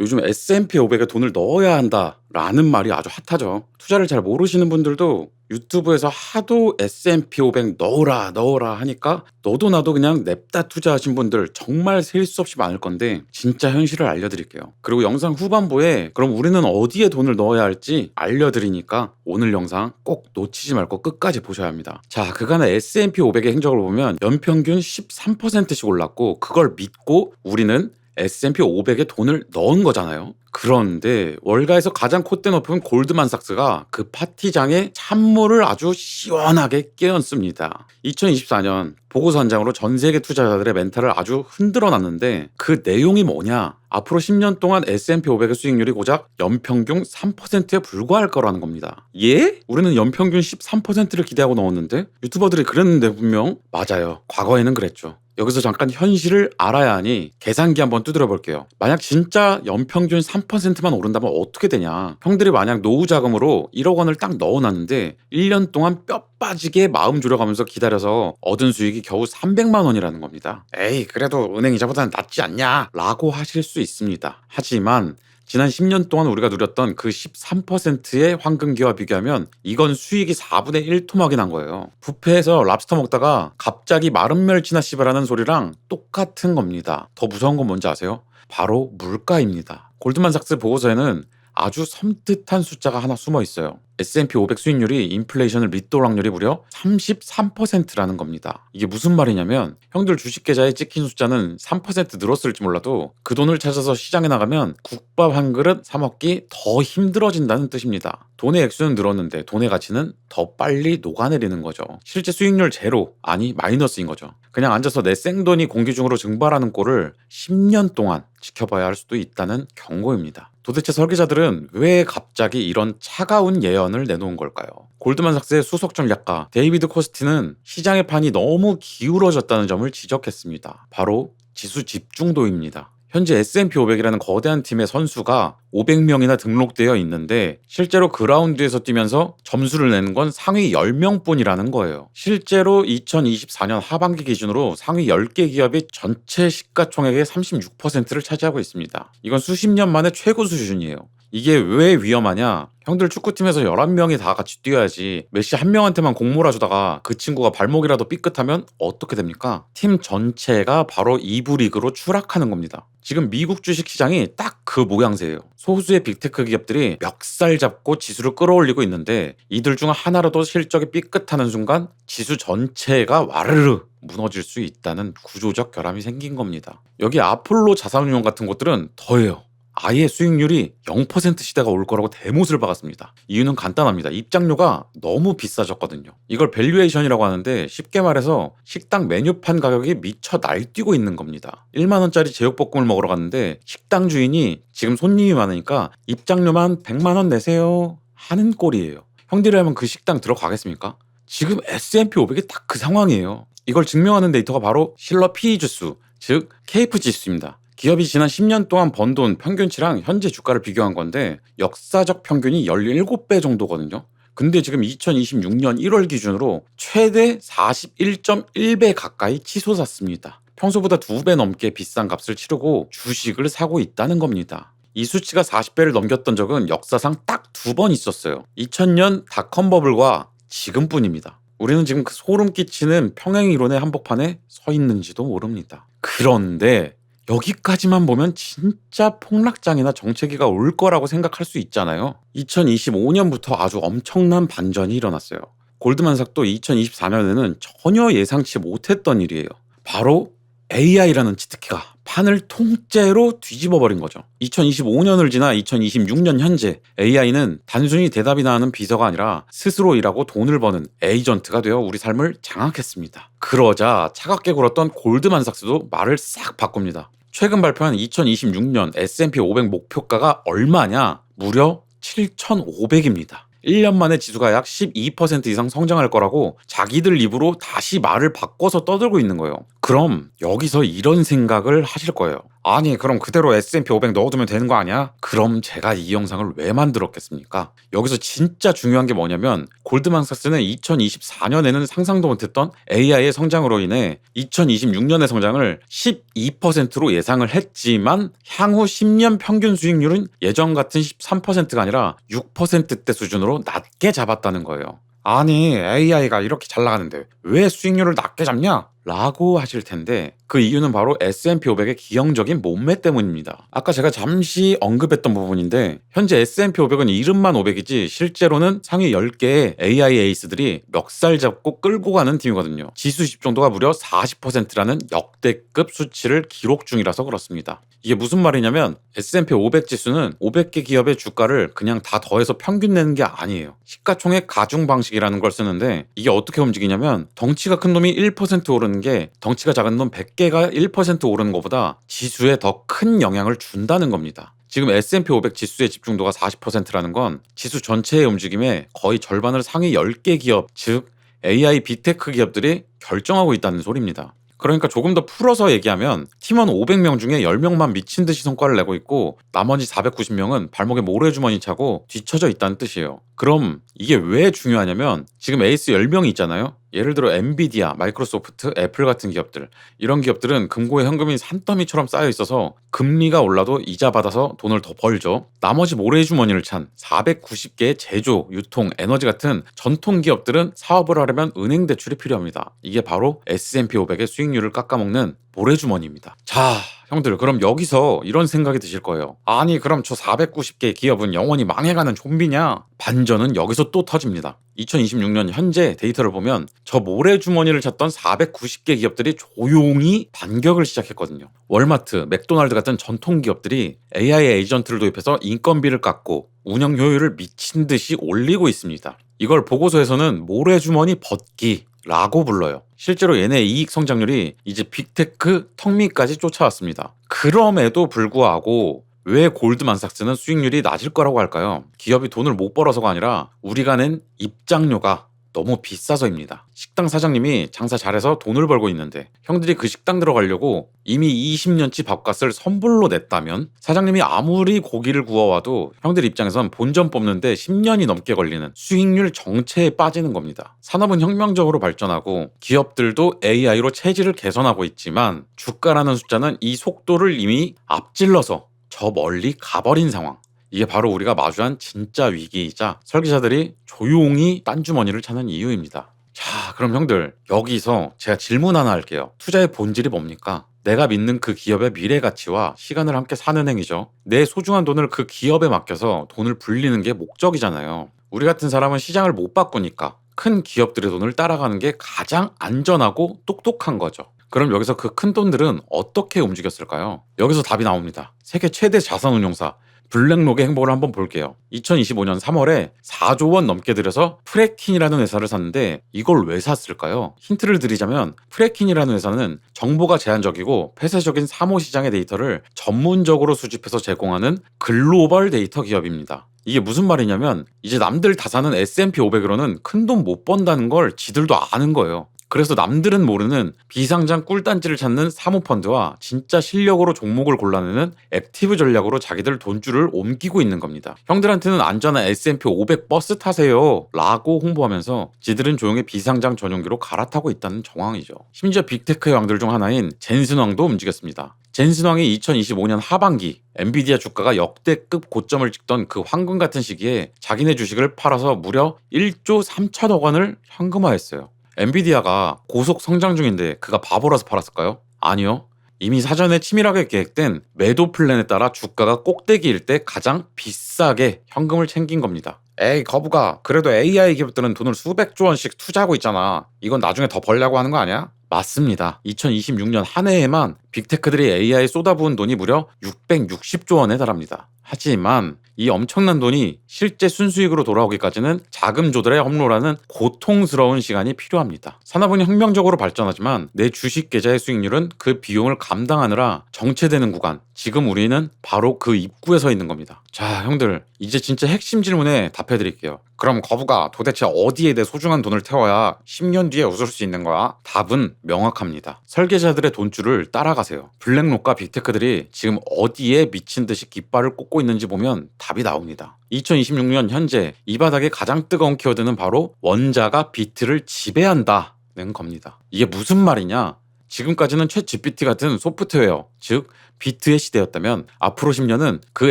요즘 S&P 500에 돈을 넣어야 한다라는 말이 아주 핫하죠. 투자를 잘 모르시는 분들도 유튜브에서 하도 S&P 500 넣어라 넣어라 하니까 너도 나도 그냥 냅다 투자하신 분들 정말 셀 수 없이 많을 건데, 진짜 현실을 알려드릴게요. 그리고 영상 후반부에 그럼 우리는 어디에 돈을 넣어야 할지 알려드리니까 오늘 영상 꼭 놓치지 말고 끝까지 보셔야 합니다. 자, 그간의 S&P 500의 행적을 보면 연평균 13%씩 올랐고, 그걸 믿고 우리는 S&P 500에 돈을 넣은 거잖아요. 그런데 월가에서 가장 콧대 높은 골드만삭스가 그 파티장에 찬물을 아주 시원하게 끼얹습니다. 2024년 보고서 한 장으로 전 세계 투자자들의 멘탈을 아주 흔들어 놨는데, 그 내용이 뭐냐? 앞으로 10년 동안 S&P 500의 수익률이 고작 연평균 3%에 불과할 거라는 겁니다. 예? 우리는 연평균 13%를 기대하고 넣었는데? 유튜버들이 그랬는데 분명. 맞아요. 과거에는 그랬죠. 여기서 잠깐 현실을 알아야 하니 계산기 한번 두드려 볼게요. 만약 진짜 연평균 3%만 오른다면 어떻게 되냐? 형들이 만약 노후 자금으로 1억 원을 딱 넣어놨는데 1년 동안 뼈 빠지게 마음 졸여가면서 기다려서 얻은 수익이 겨우 300만 원이라는 겁니다. 에이, 그래도 은행 이자보다는 낫지 않냐? 라고 하실 수 있습니다. 하지만 지난 10년 동안 우리가 누렸던 그 13%의 황금기와 비교하면 이건 수익이 4분의 1 토막이 난 거예요. 뷔페에서 랍스터 먹다가 갑자기 마른 멸치나 씹으라는 소리랑 똑같은 겁니다. 더 무서운 건 뭔지 아세요? 바로 물가입니다. 골드만삭스 보고서에는 아주 섬뜩한 숫자가 하나 숨어 있어요. S&P 500 수익률이 인플레이션을 밑돌 확률이 무려 33%라는 겁니다. 이게 무슨 말이냐면, 형들 주식 계좌에 찍힌 숫자는 3% 늘었을지 몰라도 그 돈을 찾아서 시장에 나가면 국밥 한 그릇 사 먹기 더 힘들어진다는 뜻입니다. 돈의 액수는 늘었는데 돈의 가치는 더 빨리 녹아내리는 거죠. 실제 수익률 제로, 아니 마이너스인 거죠. 그냥 앉아서 내 생돈이 공기 중으로 증발하는 꼴을 10년 동안 지켜봐야 할 수도 있다는 경고입니다. 도대체 설계자들은 왜 갑자기 이런 차가운 예언을 내놓은 걸까요? 골드만삭스의 수석 전략가 데이비드 코스티는 시장의 판이 너무 기울어졌다는 점을 지적했습니다. 바로 지수 집중도입니다. 현재 S&P 500이라는 거대한 팀의 선수가 500명이나 등록되어 있는데 실제로 그라운드에서 뛰면서 점수를 내는 건 상위 10명뿐이라는 거예요. 실제로 2024년 하반기 기준으로 상위 10개 기업이 전체 시가총액의 36%를 차지하고 있습니다. 이건 수십 년 만에 최고 수준이에요. 이게 왜 위험하냐? 형들 축구팀에서 11명이 다 같이 뛰어야지 메시 한 명한테만 공 몰아주다가 그 친구가 발목이라도 삐끗하면 어떻게 됩니까? 팀 전체가 바로 2부 리그로 추락하는 겁니다. 지금 미국 주식시장이 딱 그 모양새예요. 소수의 빅테크 기업들이 멱살 잡고 지수를 끌어올리고 있는데 이들 중 하나라도 실적이 삐끗하는 순간 지수 전체가 와르르 무너질 수 있다는 구조적 결함이 생긴 겁니다. 여기 아폴로 자산운용 같은 곳들은 더해요. 아예 수익률이 0% 시대가 올 거라고 대못을 박았습니다. 이유는 간단합니다. 입장료가 너무 비싸졌거든요. 이걸 밸류에이션이라고 하는데 쉽게 말해서 식당 메뉴판 가격이 미쳐 날뛰고 있는 겁니다. 1만 원짜리 제육볶음을 먹으러 갔는데 식당 주인이 지금 손님이 많으니까 입장료만 100만 원 내세요 하는 꼴이에요. 형들이라면 그 식당 들어가겠습니까? 지금 S&P 500이 딱 그 상황이에요. 이걸 증명하는 데이터가 바로 실러 PE 지수, 즉 KF 지수입니다. 기업이 지난 10년 동안 번 돈 평균치랑 현재 주가를 비교한 건데 역사적 평균이 17배 정도거든요. 근데 지금 2026년 1월 기준으로 최대 41.1배 가까이 치솟았습니다. 평소보다 2배 넘게 비싼 값을 치르고 주식을 사고 있다는 겁니다. 이 수치가 40배를 넘겼던 적은 역사상 딱 2번 있었어요. 2000년 닷컴 버블과 지금뿐입니다. 우리는 지금 그 소름 끼치는 평행 이론의 한복판에 서 있는지도 모릅니다. 그런데 여기까지만 보면 진짜 폭락장이나 정체기가 올 거라고 생각할 수 있잖아요. 2025년부터 아주 엄청난 반전이 일어났어요. 골드만삭도 2024년에는 전혀 예상치 못했던 일이에요. 바로 AI라는 치트키가 판을 통째로 뒤집어 버린 거죠. 2025년을 지나 2026년 현재 AI는 단순히 대답이나 하는 비서가 아니라 스스로 일하고 돈을 버는 에이전트가 되어 우리 삶을 장악했습니다. 그러자 차갑게 굴었던 골드만삭스도 말을 싹 바꿉니다. 최근 발표한 2026년 S&P 500 목표가가 얼마냐? 무려 7,500입니다. 1년 만에 지수가 약 12% 이상 성장할 거라고 자기들 입으로 다시 말을 바꿔서 떠들고 있는 거예요. 그럼 여기서 이런 생각을 하실 거예요. 아니, 그럼 그대로 S&P 500 넣어두면 되는 거 아니야? 그럼 제가 이 영상을 왜 만들었겠습니까? 여기서 진짜 중요한 게 뭐냐면 골드만삭스는 2024년에는 상상도 못했던 AI의 성장으로 인해 2026년의 성장을 12%로 예상을 했지만 향후 10년 평균 수익률은 예전 같은 13%가 아니라 6%대 수준으로 낮게 잡았다는 거예요. 아니, AI가 이렇게 잘 나가는데 왜 수익률을 낮게 잡냐? 라고 하실 텐데 그 이유는 바로 S&P 500의 기형적인 몸매 때문입니다. 아까 제가 잠시 언급했던 부분인데 현재 S&P 500은 이름만 500이지 실제로는 상위 10개의 AI 에이스들이 멱살 잡고 끌고 가는 팀이거든요. 지수 집중도가 무려 40%라는 역대급 수치를 기록 중이라서 그렇습니다. 이게 무슨 말이냐면 S&P 500 지수는 500개 기업의 주가를 그냥 다 더해서 평균 내는 게 아니에요. 시가총액 가중 방식이라는 걸 쓰는데 이게 어떻게 움직이냐면 덩치가 큰 놈이 1% 오르는 게 덩치가 작은 놈 100개가 1% 오르는 것보다 지수에 더 큰 영향을 준다는 겁니다. 지금 S&P 500 지수의 집중도가 40%라는 건 지수 전체의 움직임의 거의 절반을 상위 10개 기업, 즉 AI 빅테크 기업들이 결정하고 있다는 소리입니다. 그러니까 조금 더 풀어서 얘기하면 팀원 500명 중에 10명만 미친 듯이 성과를 내고 있고 나머지 490명은 발목에 모래주머니 차고 뒤처져 있다는 뜻이에요. 그럼 이게 왜 중요하냐면 지금 에이스 10명이 있잖아요. 예를 들어 엔비디아, 마이크로소프트, 애플 같은 기업들, 이런 기업들은 금고에 현금이 산더미처럼 쌓여 있어서 금리가 올라도 이자 받아서 돈을 더 벌죠. 나머지 모래주머니를 찬 490개의 제조, 유통, 에너지 같은 전통 기업들은 사업을 하려면 은행 대출이 필요합니다. 이게 바로 S&P 500의 수익률을 깎아먹는 모래주머니입니다. 자, 형들, 그럼 여기서 이런 생각이 드실 거예요. 아니, 그럼 저 490개 기업은 영원히 망해가는 좀비냐? 반전은 여기서 또 터집니다. 2026년 현재 데이터를 보면 저 모래주머니를 찾던 490개 기업들이 조용히 반격을 시작했거든요. 월마트, 맥도날드 같은 전통 기업들이 AI 에이전트를 도입해서 인건비를 깎고 운영 효율을 미친 듯이 올리고 있습니다. 이걸 보고서에서는 모래주머니 벗기 라고 불러요. 실제로 얘네 이익 성장률이 이제 빅테크 턱밑까지 쫓아왔습니다. 그럼에도 불구하고 왜 골드만삭스는 수익률이 낮을 거라고 할까요? 기업이 돈을 못 벌어서가 아니라 우리가 낸 입장료가 너무 비싸서입니다. 식당 사장님이 장사 잘해서 돈을 벌고 있는데 형들이 그 식당 들어가려고 이미 20년치 밥값을 선불로 냈다면 사장님이 아무리 고기를 구워와도 형들 입장에선 본전 뽑는데 10년이 넘게 걸리는 수익률 정체에 빠지는 겁니다. 산업은 혁명적으로 발전하고 기업들도 AI로 체질을 개선하고 있지만 주가라는 숫자는 이 속도를 이미 앞질러서 저 멀리 가버린 상황. 이게 바로 우리가 마주한 진짜 위기이자 설계자들이 조용히 딴주머니를 찾는 이유입니다. 자, 그럼 형들, 여기서 제가 질문 하나 할게요. 투자의 본질이 뭡니까? 내가 믿는 그 기업의 미래 가치와 시간을 함께 사는 행위죠. 내 소중한 돈을 그 기업에 맡겨서 돈을 불리는 게 목적이잖아요. 우리 같은 사람은 시장을 못 바꾸니까 큰 기업들의 돈을 따라가는 게 가장 안전하고 똑똑한 거죠. 그럼 여기서 그 큰 돈들은 어떻게 움직였을까요? 여기서 답이 나옵니다. 세계 최대 자산운용사 블랙록의 행보를 한번 볼게요. 2025년 3월에 4조 원 넘게 들여서 프레킨이라는 회사를 샀는데 이걸 왜 샀을까요? 힌트를 드리자면 프레킨이라는 회사는 정보가 제한적이고 폐쇄적인 사무시장의 데이터를 전문적으로 수집해서 제공하는 글로벌 데이터 기업입니다. 이게 무슨 말이냐면 이제 남들 다 사는 S&P 500으로는 큰 돈 못 번다는 걸 지들도 아는 거예요. 그래서 남들은 모르는 비상장 꿀단지를 찾는 사모펀드와 진짜 실력으로 종목을 골라내는 액티브 전략으로 자기들 돈줄을 옮기고 있는 겁니다. 형들한테는 안전한 S&P 500 버스 타세요 라고 홍보하면서 지들은 조용히 비상장 전용기로 갈아타고 있다는 정황이죠. 심지어 빅테크의 왕들 중 하나인 젠슨 왕도 움직였습니다. 젠슨 왕이 2025년 하반기 엔비디아 주가가 역대급 고점을 찍던 그 황금 같은 시기에 자기네 주식을 팔아서 무려 1조 3천억 원을 현금화했어요. 엔비디아가 고속 성장 중인데 그가 바보라서 팔았을까요? 아니요. 이미 사전에 치밀하게 계획된 매도 플랜에 따라 주가가 꼭대기일 때 가장 비싸게 현금을 챙긴 겁니다. 에이 거북아, 그래도 AI 기업들은 돈을 수백조 원씩 투자하고 있잖아. 이건 나중에 더 벌려고 하는 거 아니야? 맞습니다. 2026년 한 해에만 빅테크들이 AI에 쏟아부은 돈이 무려 660조 원에 달합니다. 하지만 이 엄청난 돈이 실제 순수익으로 돌아오기까지는 자금 조달에 험로라는 고통스러운 시간이 필요합니다. 산업은 혁명적으로 발전하지만 내 주식 계좌의 수익률은 그 비용을 감당하느라 정체되는 구간, 지금 우리는 바로 그 입구에 서 있는 겁니다. 자, 형들, 이제 진짜 핵심 질문에 답해드릴게요. 그럼 거부가 도대체 어디에 내 소중한 돈을 태워야 10년 뒤에 웃을 수 있는 거야? 답은 명확합니다. 설계자들의 돈줄을 따라가세요. 블랙록과 빅테크들이 지금 어디에 미친 듯이 깃발을 꽂고 있는지 보면 답이 나옵니다. 2026년 현재 이 바닥에 가장 뜨거운 키워드는 바로 원자가 비트를 지배한다는 겁니다. 이게 무슨 말이냐? 지금까지는 챗 GPT 같은 소프트웨어, 즉 비트의 시대였다면 앞으로 10년은 그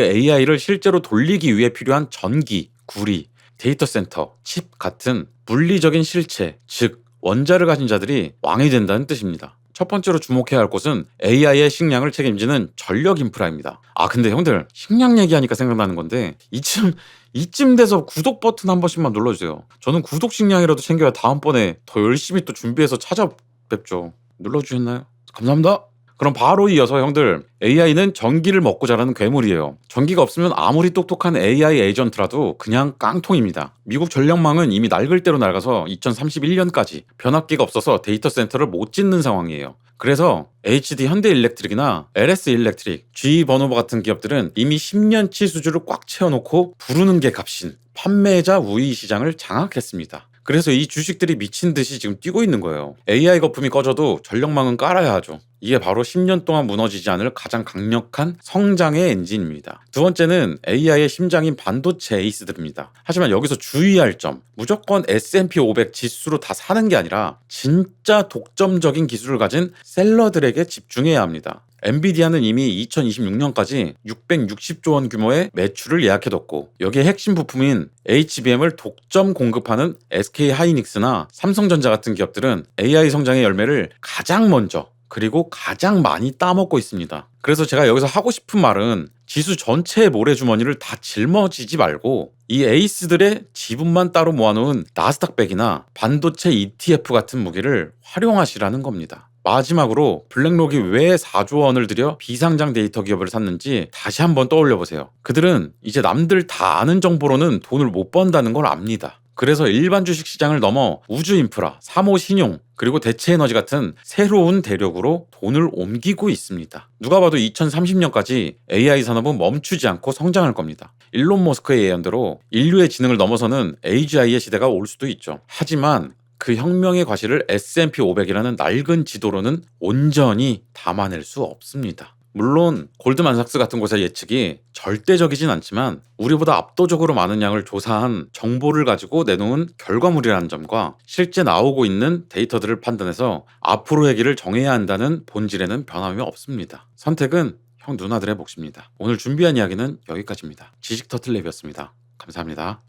AI를 실제로 돌리기 위해 필요한 전기, 구리, 데이터 센터, 칩 같은 물리적인 실체, 즉 원자를 가진 자들이 왕이 된다는 뜻입니다. 첫 번째로 주목해야 할 곳은 AI의 식량을 책임지는 전력 인프라입니다. 근데 형들 식량 얘기하니까 생각나는 건데 이쯤 돼서 구독 버튼 한 번씩만 눌러주세요. 저는 구독 식량이라도 챙겨야 다음번에 더 열심히 또 준비해서 찾아뵙죠. 눌러주셨나요? 감사합니다. 그럼 바로 이어서 형들, AI는 전기를 먹고 자라는 괴물이에요. 전기가 없으면 아무리 똑똑한 AI 에이전트라도 그냥 깡통입니다. 미국 전력망은 이미 낡을 대로 낡아서 2031년까지 변압기가 없어서 데이터 센터를 못 짓는 상황이에요. 그래서 HD 현대일렉트릭이나 LS 일렉트릭, GE 버노버 같은 기업들은 이미 10년치 수주를 꽉 채워놓고 부르는 게 값인 판매자 우위 시장을 장악했습니다. 그래서 이 주식들이 미친 듯이 지금 뛰고 있는 거예요. AI 거품이 꺼져도 전력망은 깔아야 하죠. 이게 바로 10년 동안 무너지지 않을 가장 강력한 성장의 엔진입니다. 두 번째는 AI의 심장인 반도체 에이스들입니다. 하지만 여기서 주의할 점, 무조건 S&P 500 지수로 다 사는 게 아니라 진짜 독점적인 기술을 가진 셀러들에게 집중해야 합니다. 엔비디아는 이미 2026년까지 660조 원 규모의 매출을 예약해뒀고 여기에 핵심 부품인 HBM을 독점 공급하는 SK하이닉스나 삼성전자 같은 기업들은 AI 성장의 열매를 가장 먼저 그리고 가장 많이 따먹고 있습니다. 그래서 제가 여기서 하고 싶은 말은 지수 전체의 모래주머니를 다 짊어지지 말고 이 에이스들의 지분만 따로 모아놓은 나스닥백이나 반도체 ETF 같은 무기를 활용하시라는 겁니다. 마지막으로 블랙록이 왜 4조 원을 들여 비상장 데이터 기업을 샀는지 다시 한번 떠올려 보세요. 그들은 이제 남들 다 아는 정보로는 돈을 못 번다는 걸 압니다. 그래서 일반 주식 시장을 넘어 우주 인프라, 사모 신용, 그리고 대체 에너지 같은 새로운 대륙으로 돈을 옮기고 있습니다. 누가 봐도 2030년까지 AI 산업은 멈추지 않고 성장할 겁니다. 일론 머스크의 예언대로 인류의 지능을 넘어서는 AGI의 시대가 올 수도 있죠. 하지만 그 혁명의 과실을 S&P 500이라는 낡은 지도로는 온전히 담아낼 수 없습니다. 물론 골드만삭스 같은 곳의 예측이 절대적이진 않지만 우리보다 압도적으로 많은 양을 조사한 정보를 가지고 내놓은 결과물이라는 점과 실제 나오고 있는 데이터들을 판단해서 앞으로의 길을 정해야 한다는 본질에는 변함이 없습니다. 선택은 형 누나들의 몫입니다. 오늘 준비한 이야기는 여기까지입니다. 지식터틀랩이었습니다. 감사합니다.